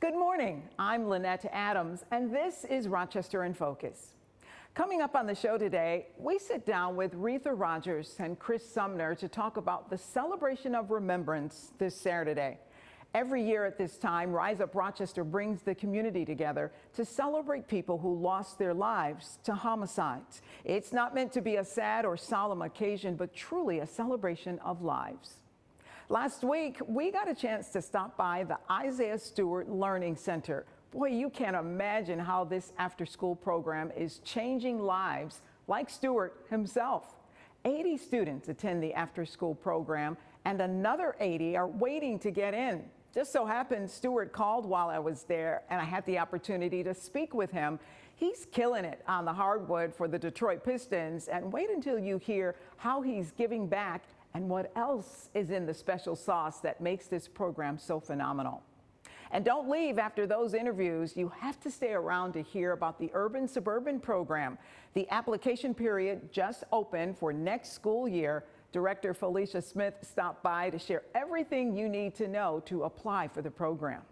Good morning. I'm Lynette Adams, and this is Rochester in Focus. Coming up on the show today, we sit down with Retha Rogers and Chris Sumner to talk about the Celebration of Remembrance this Saturday. Every year at this time, Rise Up Rochester brings the community together to celebrate people who lost their lives to homicides. It's not meant to be a sad or solemn occasion, but truly a celebration of lives. Last week, we got a chance to stop by the Isaiah Stewart Learning Center. Boy, you can't imagine how this after-school program is changing lives, like Stewart himself. 80 students attend the after-school program, and another 80 are waiting to get in. Just so happens Stewart called while I was there, and I had the opportunity to speak with him. He's killing it on the hardwood for the Detroit Pistons, and wait until you hear how he's giving back and what else is in the special sauce that makes this program so phenomenal. And don't leave after those interviews. You have to stay around to hear about the Urban Suburban program. The application period just opened for next school year. Director Felicia Smith stopped by to share everything you need to know to apply for the program.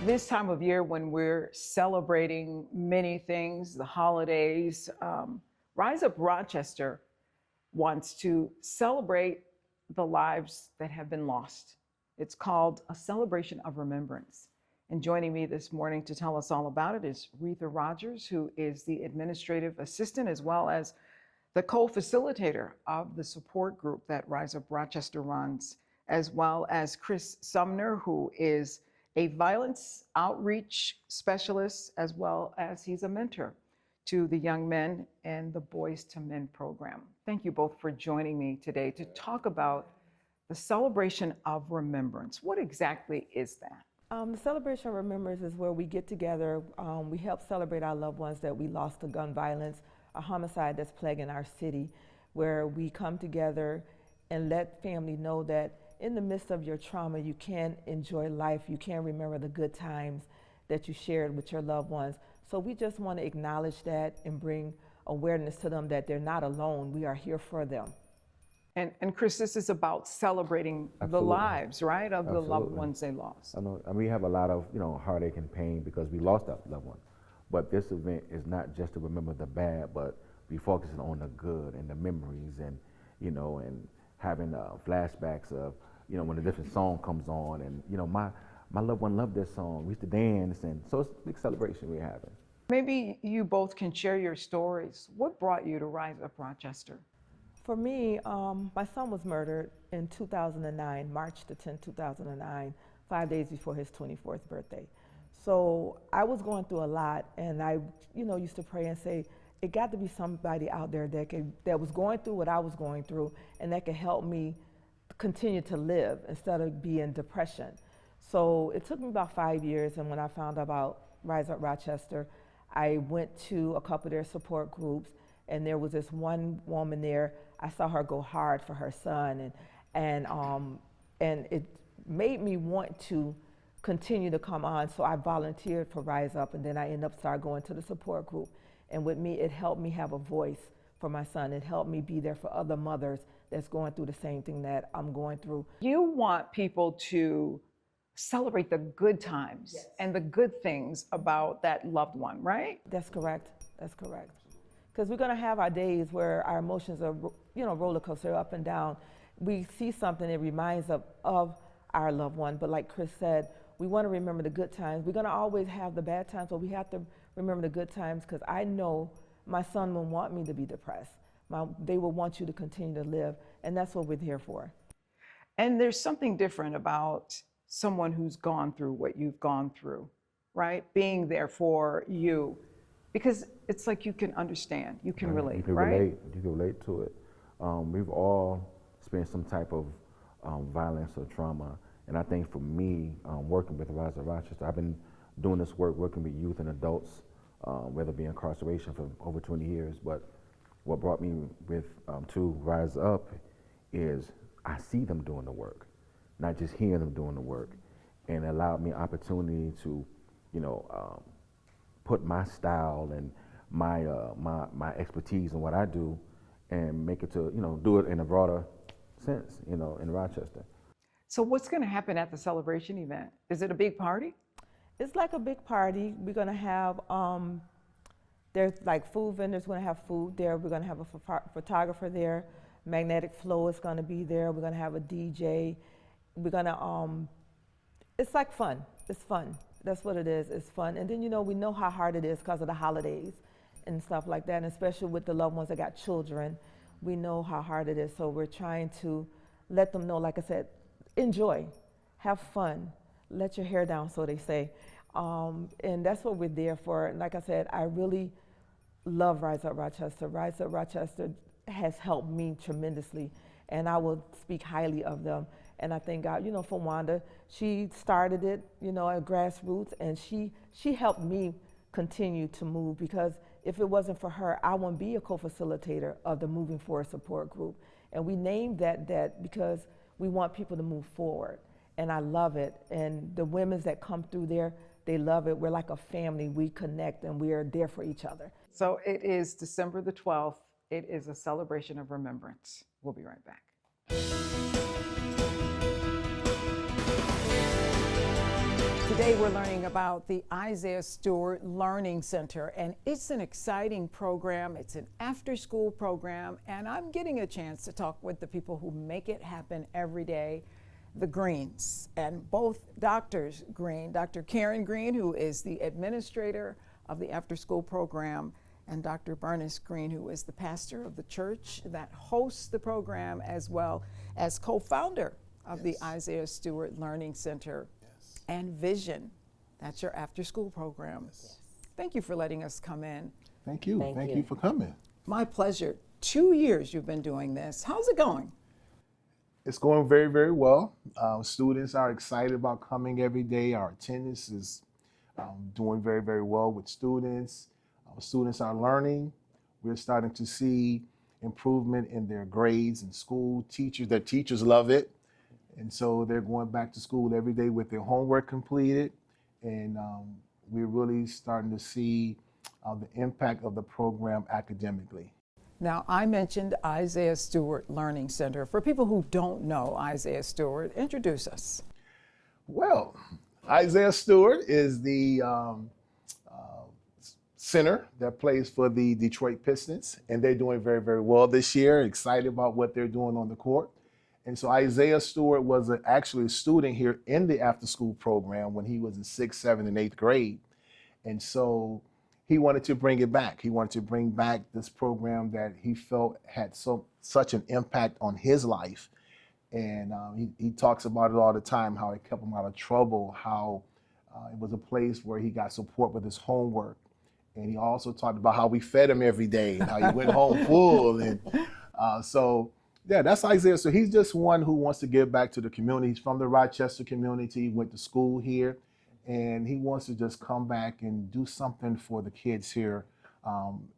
This time of year when we're celebrating many things, the holidays, Rise Up Rochester wants to celebrate the lives that have been lost. It's called a Celebration of Remembrance. And joining me this morning to tell us all about it is Retha Rogers, who is the administrative assistant as well as the co-facilitator of the support group that Rise Up Rochester runs, as well as Chris Sumner, who is a violence outreach specialist, as well as he's a mentor to the young men and the Boys to Men program. Thank you both for joining me today to talk about the Celebration of Remembrance. What exactly is that? The Celebration of Remembrance is where we get together. We help celebrate our loved ones that we lost to gun violence, a homicide that's plaguing our city, where we come together and let family know that in the midst of your trauma, you can enjoy life. You can remember the good times that you shared with your loved ones. So we just want to acknowledge that and bring awareness to them that they're not alone. We are here for them. And Chris, this is about celebrating Absolutely. the lives, right, of Absolutely. the loved ones they lost. I know, and we have a lot of, heartache and pain because we lost our loved one. But this event is not just to remember the bad, but be focusing on the good and the memories and, and having flashbacks of, when a different song comes on and, my loved one loved this song. We used to dance, and so it's a big celebration we're having. Maybe you both can share your stories. What brought you to Rise Up Rochester? For me, my son was murdered in 2009, March the 10th, 2009, 5 days before his 24th birthday. So I was going through a lot, and I, used to pray and say, it got to be somebody out there that was going through what I was going through, and that could help me continue to live instead of be in depression. So it took me about 5 years, and when I found out about Rise Up Rochester, I went to a couple of their support groups, and there was this one woman there. I saw her go hard for her son, and it made me want to continue to come on. So I volunteered for Rise Up, and then I ended up starting going to the support group. And with me, it helped me have a voice for my son. It helped me be there for other mothers that's going through the same thing that I'm going through. You want people to celebrate the good times. Yes. And the good things about that loved one, right? That's correct. That's correct. Because we're going to have our days where our emotions are, roller coaster up and down. We see something that reminds us of our loved one, but like Chris said, we want to remember the good times. We're going to always have the bad times, but we have to remember the good times, because I know my son won't want me to be depressed. They will want you to continue to live, and that's what we're here for. And there's something different about someone who's gone through what you've gone through, right? Being there for you, because it's like you can understand, you can relate, you can right? You can relate to it. We've all experienced some type of violence or trauma, and I think for me, working with Rise Up Rochester, I've been doing this work, working with youth and adults, whether it be incarceration for over 20 years, but what brought me to Rise Up is I see them doing the work, not just hearing them doing the work, and it allowed me opportunity to, put my style and my expertise in what I do, and make it to do it in a broader sense, in Rochester. So what's going to happen at the celebration event? Is it a big party? It's like a big party. We're gonna have, there's like food vendors, we're gonna have food there. We're gonna have a photographer there. Magnetic Flow is gonna be there. We're gonna have a DJ. We're gonna, it's like fun. It's fun. That's what it is. It's fun. And then, we know how hard it is because of the holidays and stuff like that, and especially with the loved ones that got children. We know how hard it is. So we're trying to let them know, like I said, enjoy, have fun, let your hair down, so they say. And that's what we're there for. And like I said, I really love Rise Up Rochester. Rise Up Rochester has helped me tremendously, and I will speak highly of them. And I thank God, for Wanda. She started it, at grassroots, and she helped me continue to move, because if it wasn't for her, I wouldn't be a co-facilitator of the Moving Forward Support Group. And we named that because we want people to move forward. And I love it. And the women that come through there, they love it. We're like a family. We connect and we are there for each other. So it is December the 12th. It is a celebration of remembrance. We'll be right back. Today we're learning about the Isaiah Stewart Learning Center, and it's an exciting program. It's an after-school program, and I'm getting a chance to talk with the people who make it happen every day, the Greens, and both Doctors Green, Dr. Karen Green, who is the administrator of the after-school program, and Dr. Bernice Green, who is the pastor of the church that hosts the program, as well as co-founder of the Isaiah Stewart Learning Center and Vision. That's your after-school program. Yes. Thank you for letting us come in. Thank you. Thank you for coming. My pleasure. 2 years you've been doing this. How's it going? It's going very, very well. Students are excited about coming every day. Our attendance is doing very, very well with students. Students are learning. We're starting to see improvement in their grades in school. Their teachers love it. And so they're going back to school every day with their homework completed. And we're really starting to see the impact of the program academically. Now, I mentioned Isaiah Stewart Learning Center. For people who don't know Isaiah Stewart, introduce us. Well, Isaiah Stewart is the center that plays for the Detroit Pistons, and they're doing very, very well this year. Excited about what they're doing on the court. And so Isaiah Stewart was actually a student here in the after-school program when he was in 6th, 7th, and 8th grade. And so he wanted to bring it back. He wanted to bring back this program that he felt had such an impact on his life. And he talks about it all the time, how it kept him out of trouble, how it was a place where he got support with his homework. And he also talked about how we fed him every day and how he went home full. And yeah, that's Isaiah. So he's just one who wants to give back to the community. He's from the Rochester community. He went to school here, and he wants to just come back and do something for the kids here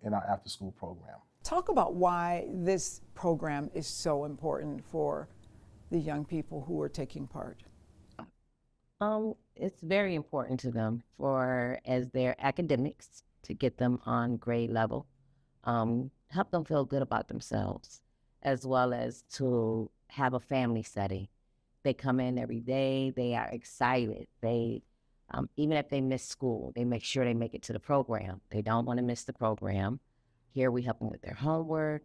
in our after-school program. Talk about why this program is so important for the young people who are taking part. It's very important to them as their academics, to get them on grade level, help them feel good about themselves, as well as to have a family setting. They come in every day, they are excited. They, even if they miss school, they make sure they make it to the program. They don't want to miss the program. Here we help them with their homework,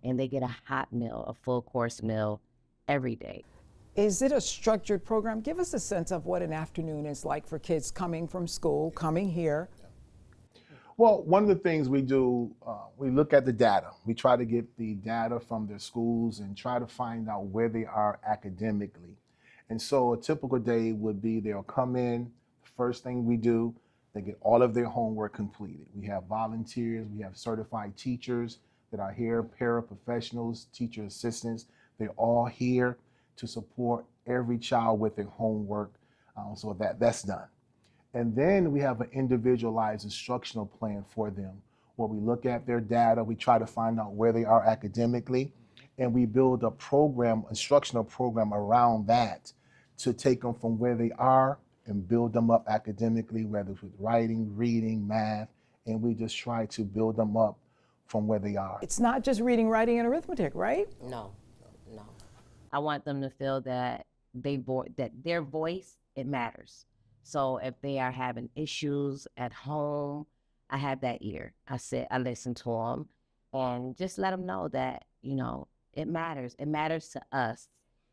and they get a hot meal, a full course meal every day. Is it a structured program? Give us a sense of what an afternoon is like for kids coming from school, coming here. Well, one of the things we do, we look at the data. We try to get the data from their schools and try to find out where they are academically. And so a typical day would be they'll come in, the first thing we do, they get all of their homework completed. We have volunteers, we have certified teachers that are here, paraprofessionals, teacher assistants. They're all here to support every child with their homework, so that's done. And then we have an individualized instructional plan for them, where we look at their data, we try to find out where they are academically, and we build a program, instructional program around that to take them from where they are and build them up academically, whether it's with writing, reading, math, and we just try to build them up from where they are. It's not just reading, writing, and arithmetic, right? No. I want them to feel that that their voice, it matters. So if they are having issues at home, I have that ear. I listen to them and just let them know that, it matters. It matters to us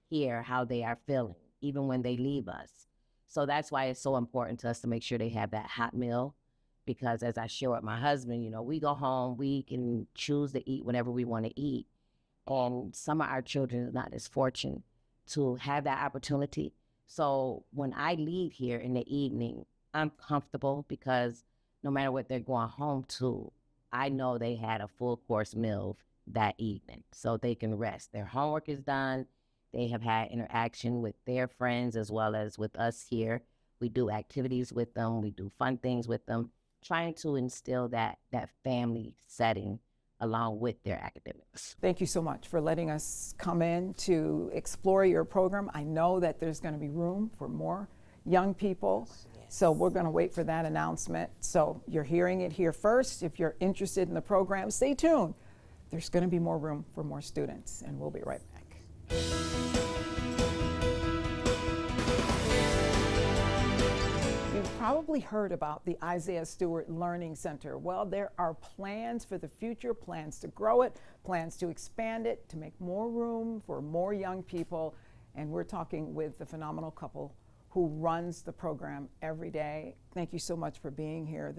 here how they are feeling, even when they leave us. So that's why it's so important to us to make sure they have that hot meal. Because as I share with my husband, we go home, we can choose to eat whenever we want to eat. And some of our children are not as fortunate to have that opportunity. So when I leave here in the evening, I'm comfortable because no matter what they're going home to, I know they had a full course meal that evening so they can rest. Their homework is done. They have had interaction with their friends as well as with us here. We do activities with them. We do fun things with them, trying to instill that family setting along with their academics. Thank you so much for letting us come in to explore your program. I know that there's going to be room for more young people, so we're going to wait for that announcement. So you're hearing it here first. If you're interested in the program, stay tuned. There's going to be more room for more students, and we'll be right back. You've probably heard about the Isaiah Stewart Learning Center. Well, there are plans for the future, plans to grow it, plans to expand it, to make more room for more young people. And we're talking with the phenomenal couple who runs the program every day. Thank you so much for being here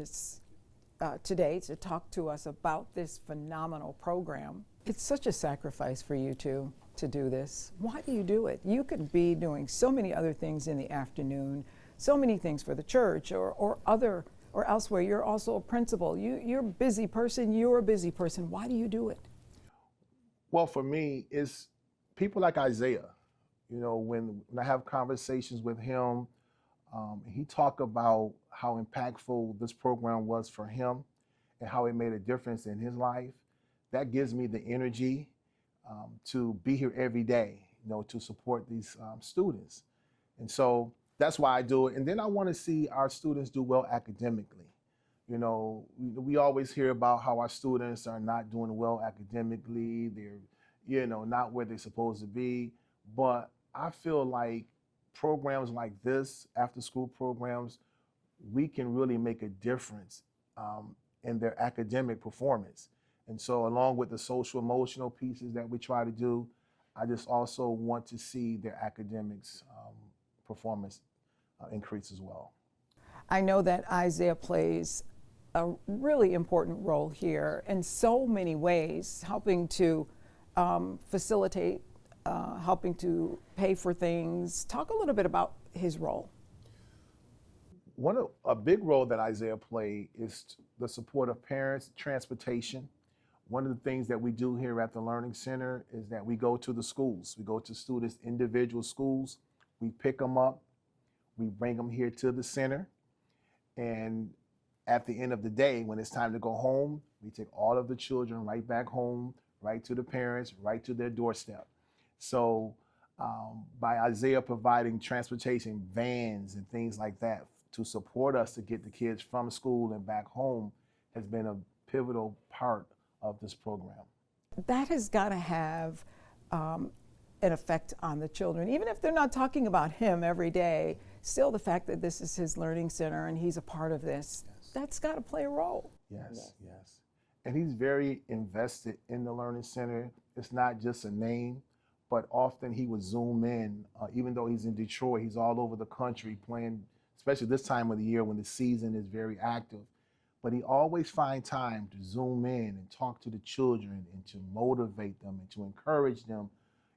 today to talk to us about this phenomenal program. It's such a sacrifice for you two to do this. Why do you do it? You could be doing so many other things in the afternoon, so many things for the church or elsewhere. You're also a principal. You're a busy person. You're a busy person. Why do you do it? Well, for me, it's people like Isaiah. When I have conversations with him, he talked about how impactful this program was for him and how it made a difference in his life. That gives me the energy to be here every day, to support these students. And so that's why I do it. And then I want to see our students do well academically. We always hear about how our students are not doing well academically. They're, not where they're supposed to be. But I feel like programs like this, after school programs, we can really make a difference in their academic performance. And so along with the social emotional pieces that we try to do, I just also want to see their academics performance increase as well. I know that Isaiah plays a really important role here in so many ways, helping to facilitate, helping to pay for things. Talk a little bit about his role. A big role that Isaiah played is the support of parents, transportation. One of the things that we do here at the Learning Center is that we go to the schools. We go to students' individual schools. We pick them up. We bring them here to the center. And at the end of the day, when it's time to go home, we take all of the children right back home, right to the parents, right to their doorstep. So by Isaiah providing transportation, vans and things like that to support us to get the kids from school and back home has been a pivotal part of this program. That has got to have an effect on the children, even if they're not talking about him every day. Still, the fact that this is his learning center and he's a part of this, that's got to play a role. Yes. And he's very invested in the Learning Center. It's not just a name, but often he would zoom in. Even though he's in Detroit, he's all over the country playing, especially this time of the year when the season is very active. But he always finds time to zoom in and talk to the children and to motivate them and to encourage them,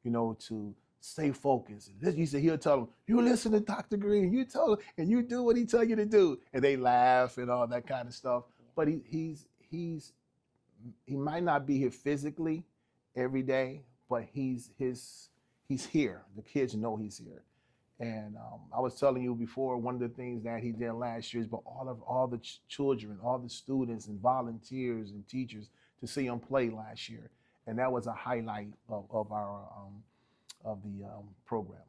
to stay focused. He said he'll tell them, "You listen to Dr. Green, you tell him, and you do what he tell you to do," and they laugh and all that kind of stuff. But he might not be here physically every day, but he's here. The kids know he's here. And I was telling you before, one of the things that he did last year is but all the children, all the students and volunteers and teachers to see him play last year. And that was a highlight of our program.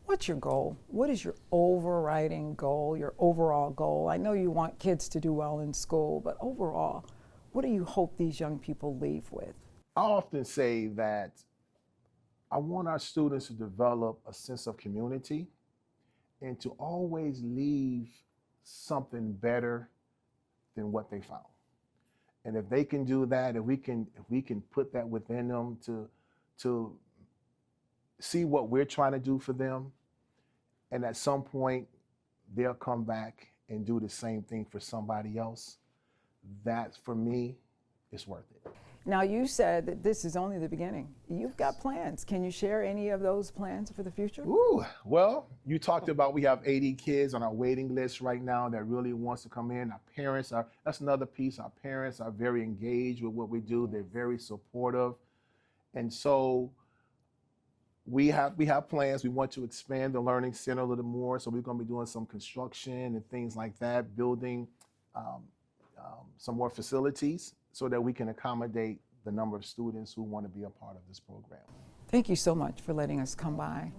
What's your goal? What is your overriding goal, your overall goal? I know you want kids to do well in school, but overall, what do you hope these young people leave with? I often say that I want our students to develop a sense of community and to always leave something better than what they found. And if they can do that, if we can put that within them to see what we're trying to do for them, and at some point they'll come back and do the same thing for somebody else, that for me is worth it. Now, you said that this is only the beginning. You've got plans. Can you share any of those plans for the future? Ooh, well, you talked about we have 80 kids on our waiting list right now that really wants to come in. Our parents are, that's another piece. Our parents are very engaged with what we do. They're very supportive. And so we have plans. We want to expand the Learning Center a little more. So we're going to be doing some construction and things like that, building some more facilities so that we can accommodate the number of students who want to be a part of this program. Thank you so much for letting us come by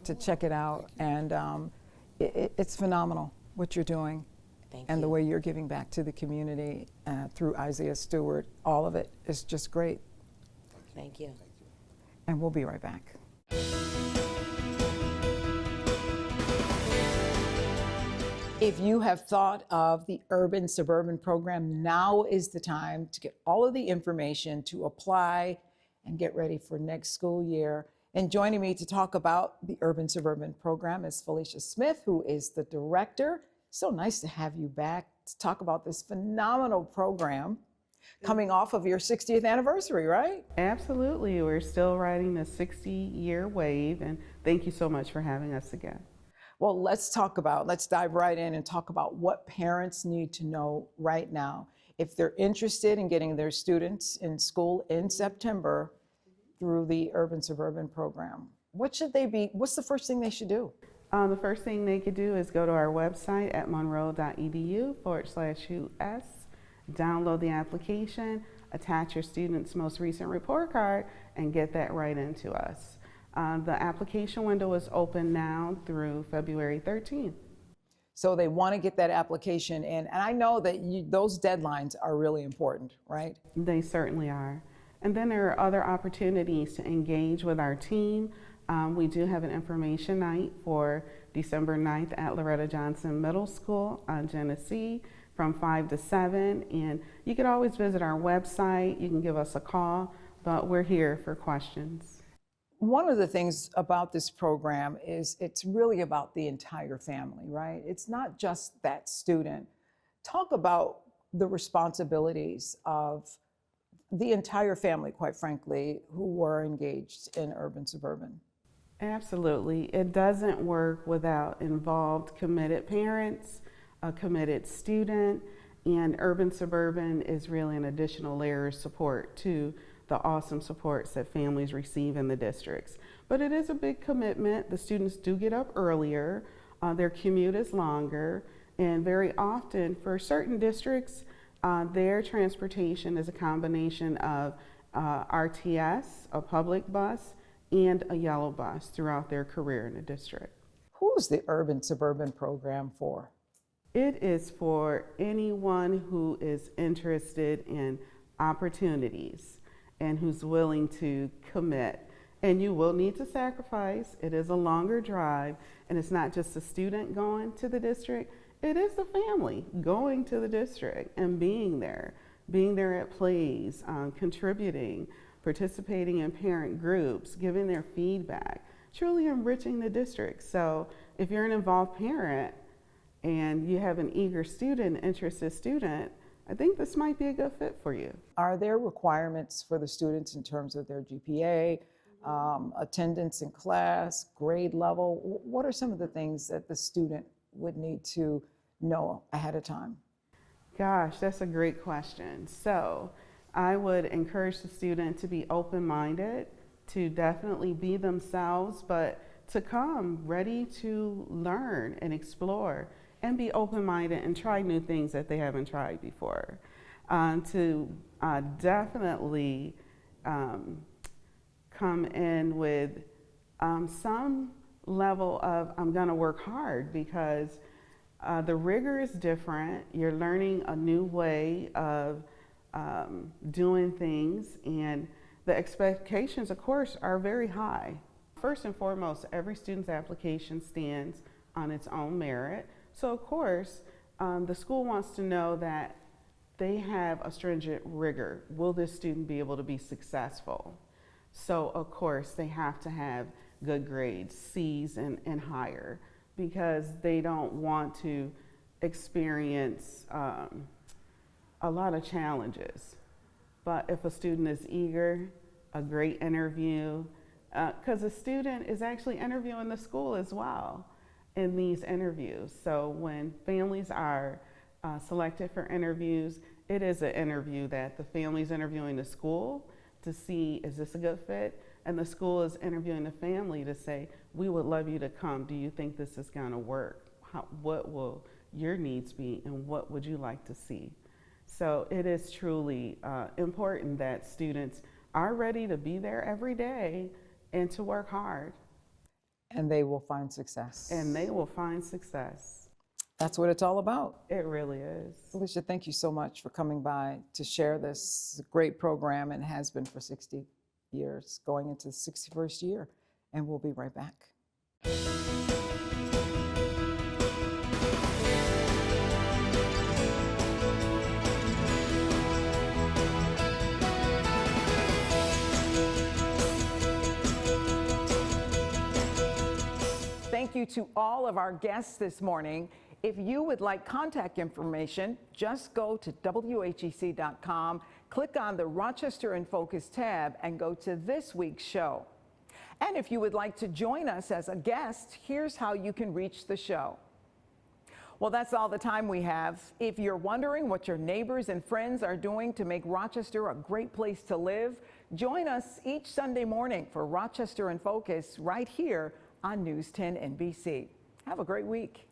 to check it out. And it's phenomenal what you're doing. And the way you're giving back to the community through Isaiah Stewart. All of it is just great. Thank you. And we'll be right back. If you have thought of the Urban Suburban program, now is the time to get all of the information to apply and get ready for next school year. And joining me to talk about the Urban Suburban program is Felicia Smith, who is the director. So nice to have you back to talk about this phenomenal program coming off of your 60th anniversary, right? Absolutely. We're still riding the 60-year wave, and thank you so much for having us again. Well, let's dive right in and talk about what parents need to know right now. If they're interested in getting their students in school in September through the Urban Suburban program, what's the first thing they should do? The first thing they could do is go to our website at monroe.edu/US, download the application, attach your student's most recent report card, and get that right into us. The application window is open now through February 13th. So they want to get that application in. And I know that those deadlines are really important, right? They certainly are. And then there are other opportunities to engage with our team. We do have an information night for December 9th at Loretta Johnson Middle School on Genesee from 5 to 7. And you can always visit our website. You can give us a call, but we're here for questions. One of the things about this program is it's really about the entire family, right? It's not just that student. Talk about the responsibilities of the entire family, quite frankly, who were engaged in Urban Suburban. Absolutely. It doesn't work without involved, committed parents, a committed student, and Urban Suburban is really an additional layer of support to the awesome supports that families receive in the districts. But it is a big commitment. The students do get up earlier, their commute is longer, and very often for certain districts, their transportation is a combination of RTS, a public bus, and a yellow bus throughout their career in the district. Who's the Urban Suburban program for? It is for anyone who is interested in opportunities and who's willing to commit. And you will need to sacrifice. It is a longer drive, and it's not just the student going to the district, it is the family going to the district and being there at plays, contributing, participating in parent groups, giving their feedback, truly enriching the district. So if you're an involved parent and you have an eager student, interested student, I think this might be a good fit for you. Are there requirements for the students in terms of their GPA, attendance in class, grade level? What are some of the things that the student would need to know ahead of time? Gosh, that's a great question. So I would encourage the student to be open-minded, to definitely be themselves, but to come ready to learn and explore and be open-minded and try new things that they haven't tried before. To definitely come in with some level of, I'm gonna work hard, because the rigor is different. You're learning a new way of doing things, and The expectations, of course, are very high. First and foremost, every student's application stands on its own merit. So, of course, the school wants to know that they have a stringent rigor. Will this student be able to be successful? So, of course, they have to have good grades, C's and higher, because they don't want to experience a lot of challenges. But if a student is eager, a great interview, because a student is actually interviewing the school as well in these interviews. So when families are selected for interviews, it is an interview that the family's interviewing the school to see, is this a good fit? And the school is interviewing the family to say, we would love you to come. Do you think this is gonna work? What will your needs be and what would you like to see? So it is truly important that students are ready to be there every day and to work hard. And they will find success. And they will find success. That's what it's all about. It really is. Alicia, thank you so much for coming by to share this great program, and has been for 60 years, going into the 61st year. And we'll be right back. Thank you to all of our guests this morning. If you would like contact information, just go to WHEC.com, click on the Rochester in Focus tab, and go to this week's show. And if you would like to join us as a guest, here's how you can reach the show. Well, that's all the time we have. If you're wondering what your neighbors and friends are doing to make Rochester a great place to live, join us each Sunday morning for Rochester in Focus right here on News 10 NBC. Have a great week.